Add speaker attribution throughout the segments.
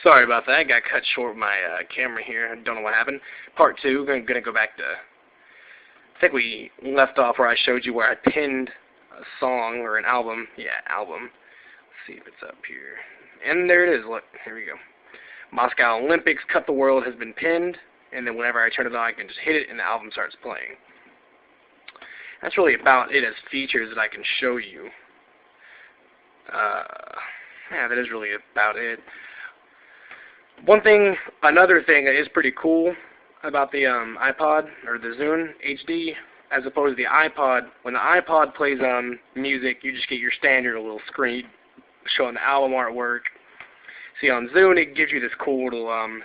Speaker 1: Sorry about that. I got cut short with my camera here. I don't know what happened. Part 2. I'm going to go back to... I think we left off where I showed you where I pinned a song or an album. Yeah, album. Let's see if it's up here. And there it is. Look, here we go. Moscow Olympics Cut the World has been pinned. And then whenever I turn it on, I can just hit it and the album starts playing. That's really about it as features that I can show you. Yeah, that is really about it. Another thing that is pretty cool about the iPod, or the Zune HD, as opposed to the iPod, when the iPod plays music, you just get your standard little screen showing the album artwork. See, on Zune, it gives you this cool little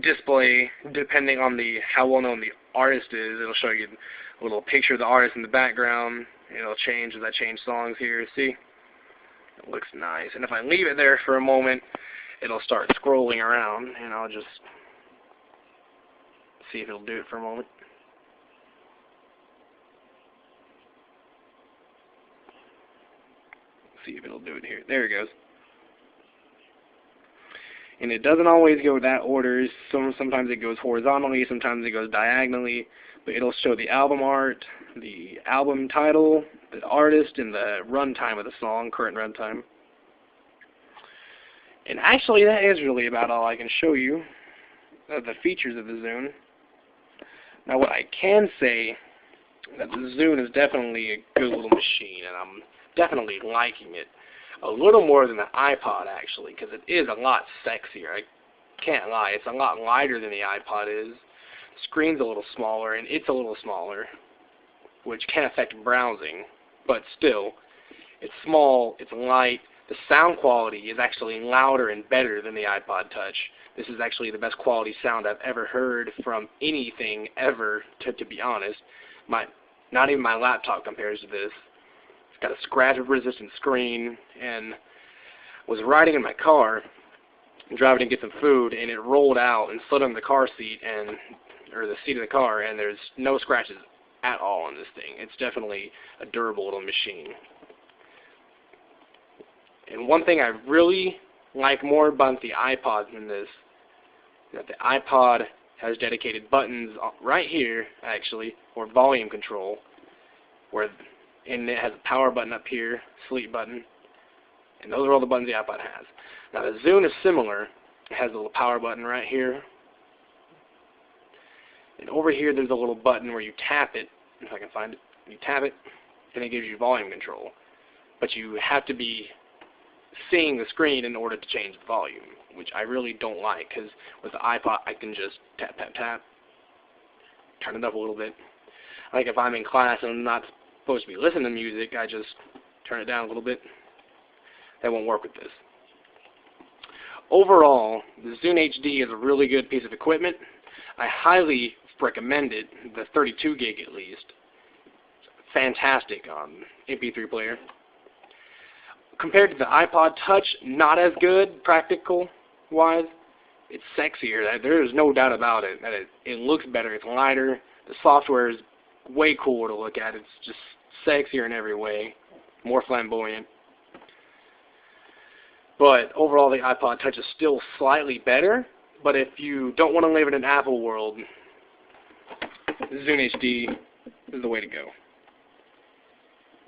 Speaker 1: display, depending on how well-known the artist is. It'll show you a little picture of the artist in the background. It'll change as I change songs here. See? It looks nice. And if I leave it there for a moment, it'll start scrolling around, and I'll just see if it'll do it for a moment. See if it'll do it here. There it goes. And it doesn't always go that order. Sometimes it goes horizontally, sometimes it goes diagonally. But it'll show the album art, the album title, the artist, and the runtime of the song, current runtime. And actually, that is really about all I can show you of the features of the Zune. Now, what I can say, that the Zune is definitely a good little machine, and I'm definitely liking it. A little more than the iPod, actually, because it is a lot sexier. I can't lie. It's a lot lighter than the iPod is. The screen's a little smaller, and it's a little smaller, which can affect browsing. But still, it's small, it's light. The sound quality is actually louder and better than the iPod Touch. This is actually the best quality sound I've ever heard from anything ever, to be honest. Not even my laptop compares to this. It's got a scratch-resistant screen, and was riding in my car, driving to get some food, and it rolled out and slid on the car seat, or the seat of the car, and there's no scratches at all on this thing. It's definitely a durable little machine. And one thing I really like more about the iPod than this, that the iPod has dedicated buttons right here, actually, for volume control, and it has a power button up here, sleep button, and those are all the buttons the iPod has. Now the Zune is similar. It has a little power button right here, and over here there's a little button where you tap it, if I can find it. You tap it, and it gives you volume control. But you have to be seeing the screen in order to change the volume, which I really don't like, because with the iPod I can just tap, tap, tap, turn it up a little bit. Like if I'm in class and I'm not supposed to be listening to music, I just turn it down a little bit. That won't work with this. Overall, the Zune HD is a really good piece of equipment. I highly recommend it, the 32 gig at least. Fantastic MP3 player. Compared to the iPod Touch, not as good practical-wise. It's sexier. There is no doubt about it. That it looks better. It's lighter. The software is way cooler to look at. It's just sexier in every way. More flamboyant. But overall, the iPod Touch is still slightly better. But if you don't want to live in an Apple world, Zune HD is the way to go.